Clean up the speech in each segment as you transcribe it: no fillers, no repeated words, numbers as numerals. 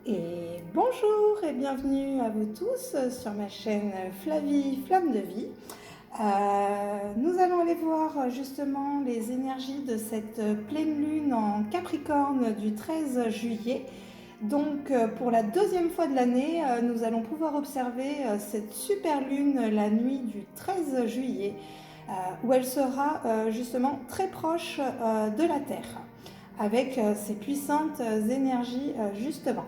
Et bonjour et bienvenue à vous tous sur ma chaîne Flavie Flamme de Vie. Nous allons aller voir justement les énergies de cette pleine lune en Capricorne du 13 juillet. Donc pour la deuxième fois de l'année, nous allons pouvoir observer cette super lune la nuit du 13 juillet où elle sera justement très proche de la Terre avec ses puissantes énergies justement.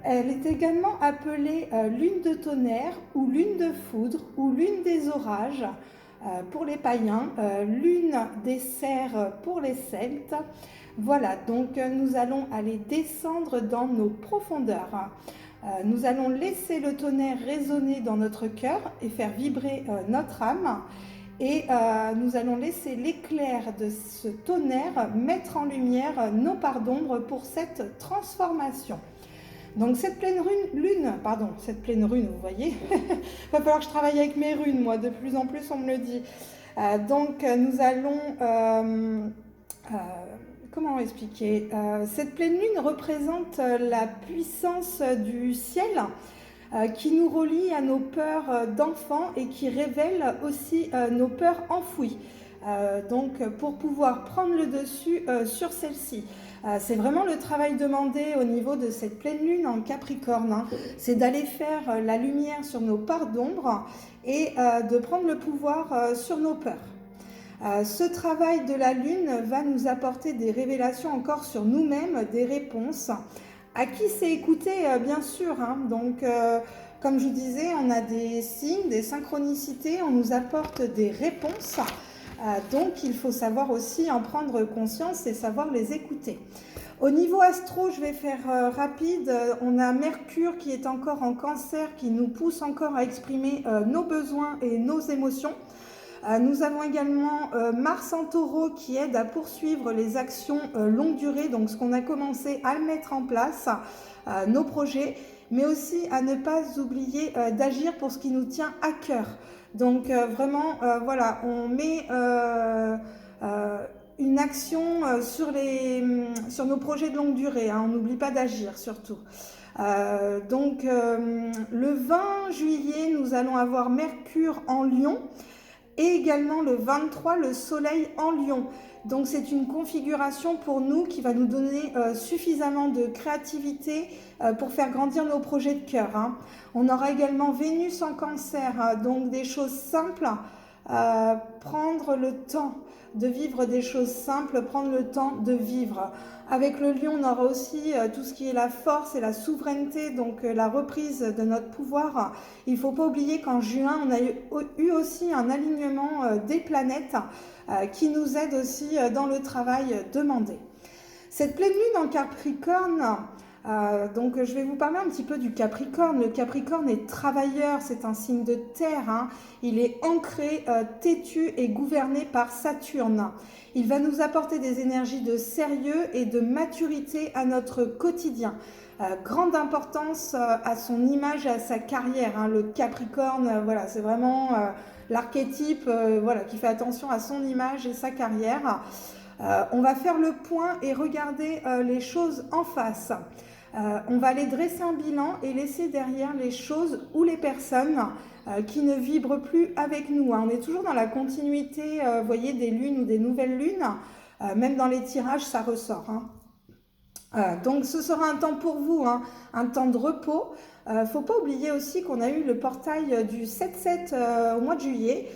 Elle est également appelée lune de tonnerre ou lune de foudre ou lune des orages pour les païens, lune des cerfs pour les celtes. Voilà, donc nous allons aller descendre dans nos profondeurs. Nous allons laisser le tonnerre résonner dans notre cœur et faire vibrer notre âme. Et nous allons laisser l'éclair de ce tonnerre mettre en lumière nos parts d'ombre pour cette transformation. Donc cette pleine lune, vous voyez, va falloir que je travaille avec mes runes, moi, de plus en plus on me le dit. Donc nous allons, comment expliquer, cette pleine lune représente la puissance du ciel qui nous relie à nos peurs d'enfants et qui révèle aussi nos peurs enfouies. Donc pour pouvoir prendre le dessus sur celle-ci. C'est vraiment le travail demandé au niveau de cette pleine lune en Capricorne, hein. C'est d'aller faire la lumière sur nos parts d'ombre et de prendre le pouvoir sur nos peurs. Ce travail de la lune va nous apporter des révélations encore sur nous-mêmes, des réponses. À qui c'est écouté, bien sûr, hein. Donc comme je vous disais, on a des signes, des synchronicités, on nous apporte des réponses. Donc il faut savoir aussi en prendre conscience et savoir les écouter. Au niveau astro, je vais faire rapide. On a Mercure qui est encore en Cancer, qui nous pousse encore à exprimer nos besoins et nos émotions. Nous avons également Mars en Taureau qui aide à poursuivre les actions longue durée, donc ce qu'on a commencé à mettre en place, nos projets, mais aussi à ne pas oublier d'agir pour ce qui nous tient à cœur. Donc vraiment, voilà, on met une action sur nos projets de longue durée, hein, on n'oublie pas d'agir surtout. Donc le 20 juillet, nous allons avoir Mercure en Lion et également le 23, le Soleil en Lion. Donc c'est une configuration pour nous qui va nous donner suffisamment de créativité pour faire grandir nos projets de cœur, hein. On aura également Vénus en Cancer, donc des choses simples, prendre le temps de vivre des choses simples, prendre le temps de vivre. Avec le Lion, on aura aussi tout ce qui est la force et la souveraineté, donc la reprise de notre pouvoir. Il ne faut pas oublier qu'en juin, on a eu aussi un alignement des planètes qui nous aide aussi dans le travail demandé. Cette pleine lune en Capricorne, donc je vais vous parler un petit peu du Capricorne. Le Capricorne est travailleur, c'est un signe de terre, hein. Il est ancré, têtu et gouverné par Saturne. Il va nous apporter des énergies de sérieux et de maturité à notre quotidien. Grande importance à son image et à sa carrière, hein. Le Capricorne, voilà, c'est vraiment l'archétype voilà, qui fait attention à son image et sa carrière. On va faire le point et regarder les choses en face. On va aller dresser un bilan et laisser derrière les choses ou les personnes qui ne vibrent plus avec nous, hein. On est toujours dans la continuité, voyez, des lunes ou des nouvelles lunes. Même dans les tirages, ça ressort, hein. Donc ce sera un temps pour vous, hein, un temps de repos. Faut pas oublier aussi qu'on a eu le portail du 7-7 au mois de juillet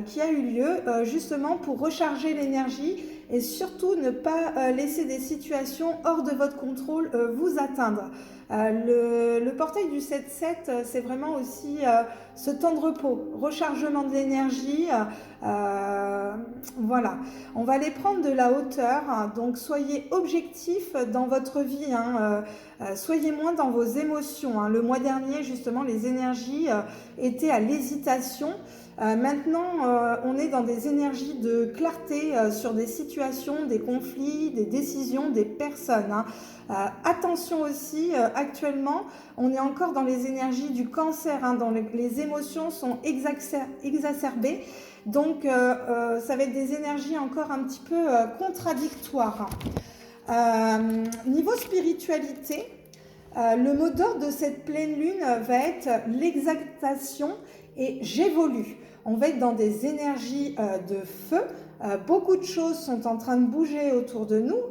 qui a eu lieu justement pour recharger l'énergie et surtout ne pas laisser des situations hors de votre contrôle vous atteindre. Le portail du 7-7, c'est vraiment aussi ce temps de repos, rechargement de l'énergie. Voilà, on va aller prendre de la hauteur, hein, donc soyez objectifs dans votre vie, hein, soyez moins dans vos émotions, hein. Le mois dernier, justement, les énergies étaient à l'hésitation. Maintenant, on est dans des énergies de clarté sur des situations, des conflits, des décisions, des personnes, hein. Attention aussi, actuellement, on est encore dans les énergies du Cancer, hein, dans les émotions sont exacerbées. Donc, ça va être des énergies encore un petit peu contradictoires. Niveau spiritualité, Le mot d'ordre de cette pleine lune va être l'exaltation et j'évolue. On va être dans des énergies de feu. Beaucoup de choses sont en train de bouger autour de nous.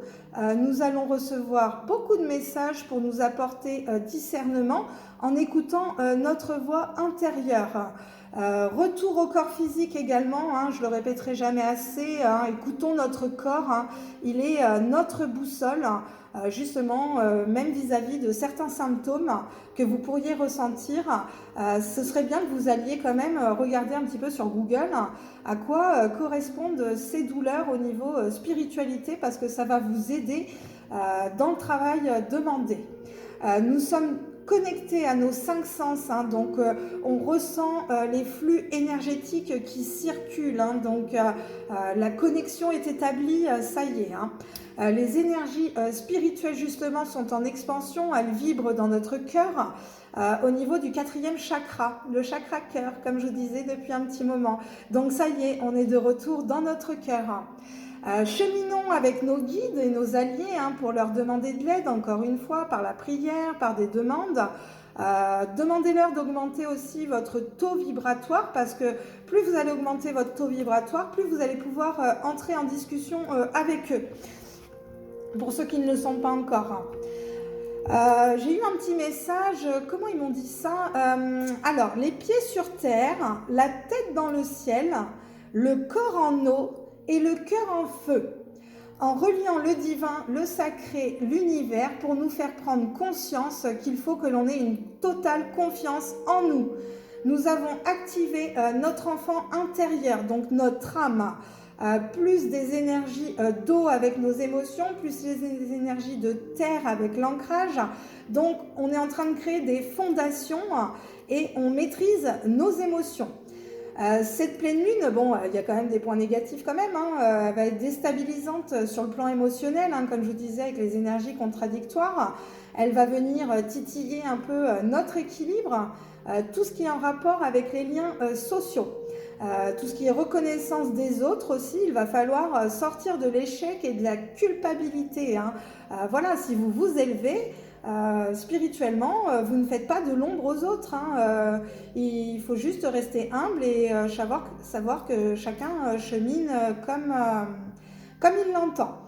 Nous allons recevoir beaucoup de messages pour nous apporter discernement en écoutant notre voix intérieure. Retour au corps physique également, hein, je le répéterai jamais assez, hein, écoutons notre corps, hein, il est notre boussole, justement, même vis-à-vis de certains symptômes que vous pourriez ressentir. Ce serait bien que vous alliez quand même regarder un petit peu sur Google à quoi correspondent ces douleurs au niveau spiritualité, parce que ça va vous aider dans le travail demandé. Nous sommes connectés à nos 5 sens, hein, donc on ressent les flux énergétiques qui circulent, hein, donc la connexion est établie, ça y est. Hein. Les énergies spirituelles justement sont en expansion, elles vibrent dans notre cœur au niveau du 4e chakra, le chakra cœur, comme je vous disais depuis un petit moment. Donc ça y est, on est de retour dans notre cœur. Cheminons avec nos guides et nos alliés hein, pour leur demander de l'aide, encore une fois, par la prière, par des demandes. Demandez-leur d'augmenter aussi votre taux vibratoire parce que plus vous allez augmenter votre taux vibratoire, plus vous allez pouvoir entrer en discussion avec eux. Pour ceux qui ne le sont pas encore. J'ai eu un petit message, comment ils m'ont dit ça alors, les pieds sur terre, la tête dans le ciel, le corps en eau et le cœur en feu. En reliant le divin, le sacré, l'univers pour nous faire prendre conscience qu'il faut que l'on ait une totale confiance en nous. Nous avons activé notre enfant intérieur, donc notre âme. Plus des énergies d'eau avec nos émotions, plus des énergies de terre avec l'ancrage. Donc, on est en train de créer des fondations et on maîtrise nos émotions. Cette pleine lune, bon, il y a quand même des points négatifs quand même, hein, elle va être déstabilisante sur le plan émotionnel, hein, comme je vous disais, avec les énergies contradictoires. Elle va venir titiller un peu notre équilibre, tout ce qui est en rapport avec les liens sociaux. Tout ce qui est reconnaissance des autres aussi, il va falloir sortir de l'échec et de la culpabilité. Hein. Voilà, si vous vous élevez spirituellement, vous ne faites pas de l'ombre aux autres. Hein. Il faut juste rester humble et savoir que chacun chemine comme il l'entend.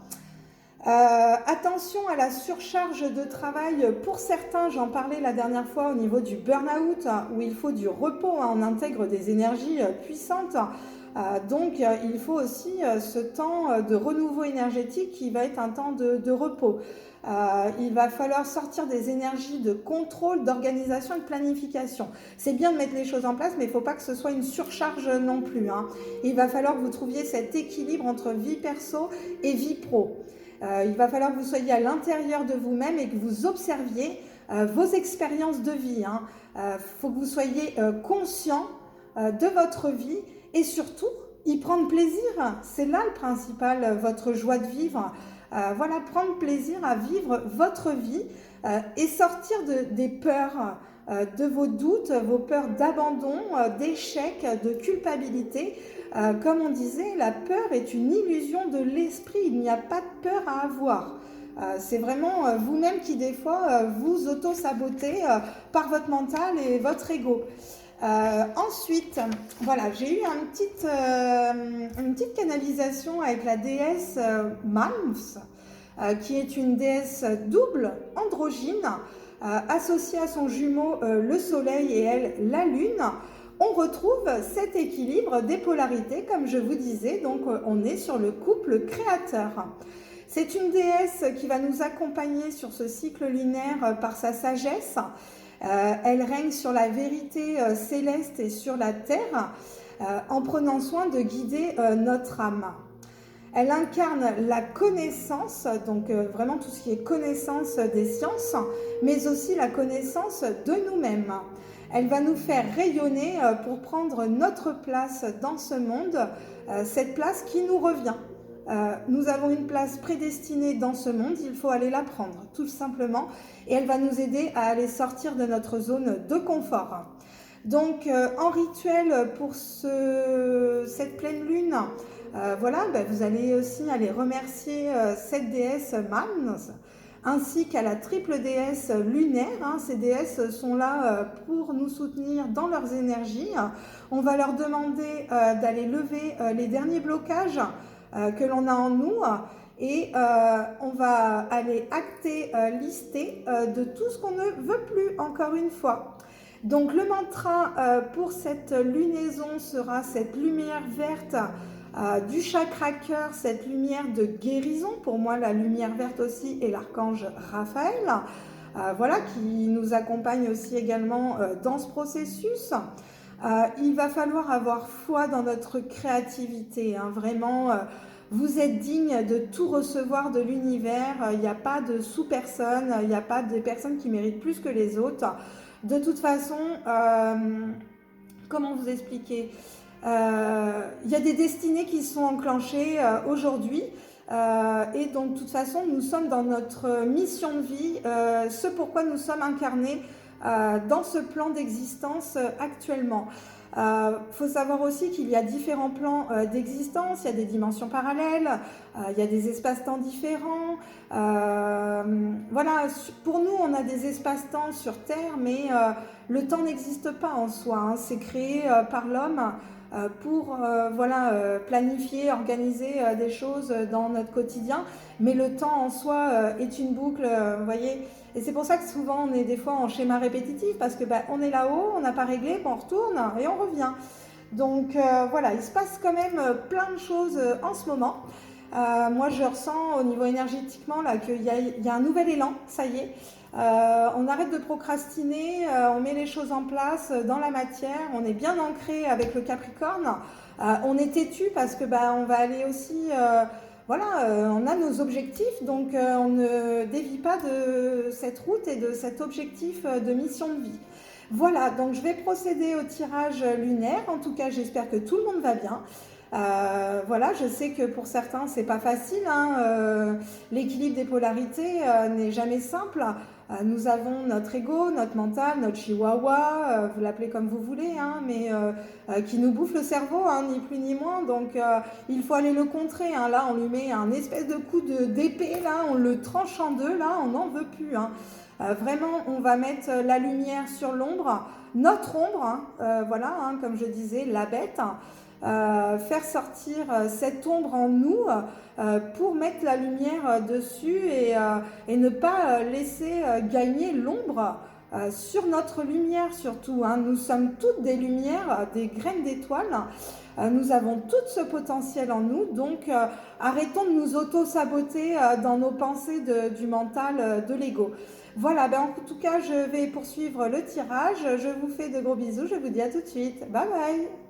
Attention à la surcharge de travail pour certains, j'en parlais la dernière fois au niveau du burn-out où il faut du repos, hein, on intègre des énergies puissantes, donc il faut aussi ce temps de renouveau énergétique qui va être un temps de repos. Il va falloir sortir des énergies de contrôle, d'organisation et de planification. C'est bien de mettre les choses en place, mais il ne faut pas que ce soit une surcharge non plus. Hein. Il va falloir que vous trouviez cet équilibre entre vie perso et vie pro. Il va falloir que vous soyez à l'intérieur de vous-même et que vous observiez vos expériences de vie. Il faut que vous soyez conscient de votre vie et surtout y prendre plaisir. C'est là le principal, votre joie de vivre. Voilà, prendre plaisir à vivre votre vie et sortir des peurs, de vos doutes, vos peurs d'abandon, d'échec, de culpabilité. Comme on disait, la peur est une illusion de l'esprit, il n'y a pas de peur à avoir. C'est vraiment vous-même qui des fois vous auto-sabotez par votre mental et votre ego. Ensuite, voilà, j'ai eu une petite canalisation avec la déesse Malms, qui est une déesse double, androgyne, associée à son jumeau le soleil et elle la lune. On retrouve cet équilibre des polarités, comme je vous disais, donc on est sur le couple créateur. C'est une déesse qui va nous accompagner sur ce cycle lunaire par sa sagesse. Elle règne sur la vérité céleste et sur la terre en prenant soin de guider notre âme. Elle incarne la connaissance, donc vraiment tout ce qui est connaissance des sciences, mais aussi la connaissance de nous-mêmes. Elle va nous faire rayonner pour prendre notre place dans ce monde, cette place qui nous revient. Nous avons une place prédestinée dans ce monde, il faut aller la prendre, tout simplement. Et elle va nous aider à aller sortir de notre zone de confort. Donc, en rituel pour cette pleine lune, voilà, vous allez aussi aller remercier cette déesse Mans ainsi qu'à la triple déesse lunaire. Ces déesses sont là pour nous soutenir dans leurs énergies. On va leur demander d'aller lever les derniers blocages que l'on a en nous et on va aller acter, lister de tout ce qu'on ne veut plus, encore une fois. Donc le mantra pour cette lunaison sera cette lumière verte du chakra cœur, cette lumière de guérison. Pour moi, la lumière verte aussi est l'archange Raphaël, voilà, qui nous accompagne aussi également dans ce processus. Il va falloir avoir foi dans notre créativité, vraiment. Vous êtes digne de tout recevoir de l'univers. Il n'y a pas de sous-personnes, il n'y a pas de personnes qui méritent plus que les autres. De toute façon, comment vous expliquer, il y a des destinées qui sont enclenchées aujourd'hui. Et donc, de toute façon, nous sommes dans notre mission de vie, ce pourquoi nous sommes incarnés dans ce plan d'existence actuellement. Faut savoir aussi qu'il y a différents plans d'existence, il y a des dimensions parallèles, il y a des espaces-temps différents. Voilà, pour nous, on a des espaces-temps sur Terre, mais le temps n'existe pas en soi. C'est créé par l'homme pour voilà, planifier, organiser des choses dans notre quotidien. Mais le temps en soi est une boucle, vous voyez. Et c'est pour ça que souvent on est des fois en schéma répétitif, parce que on est là-haut, on n'a pas réglé, on retourne et on revient. Donc voilà, il se passe quand même plein de choses en ce moment. Moi je ressens au niveau énergétiquement là qu'il y a un nouvel élan, ça y est. On arrête de procrastiner, on met les choses en place dans la matière, on est bien ancré avec le Capricorne. On est têtu parce que on va aller aussi... voilà, on a nos objectifs, donc on ne dévie pas de cette route et de cet objectif de mission de vie. Voilà, donc je vais procéder au tirage lunaire. En tout cas, j'espère que tout le monde va bien. Voilà, je sais que pour certains, c'est pas facile. L'équilibre des polarités n'est jamais simple. Nous avons notre ego, notre mental, notre chihuahua, vous l'appelez comme vous voulez, mais qui nous bouffe le cerveau, ni plus ni moins. Donc il faut aller le contrer. Là, on lui met un espèce de coup d'épée, là, on le tranche en deux, là, on n'en veut plus. Vraiment, on va mettre la lumière sur l'ombre, notre ombre, voilà, comme je disais, la bête. Faire sortir cette ombre en nous pour mettre la lumière dessus et ne pas laisser gagner l'ombre sur notre lumière surtout. Nous sommes toutes des lumières, des graines d'étoiles. Nous avons tout ce potentiel en nous, donc arrêtons de nous auto-saboter dans nos pensées du mental, de l'ego. Voilà, en tout cas, je vais poursuivre le tirage. Je vous fais de gros bisous. Je vous dis à tout de suite. Bye bye.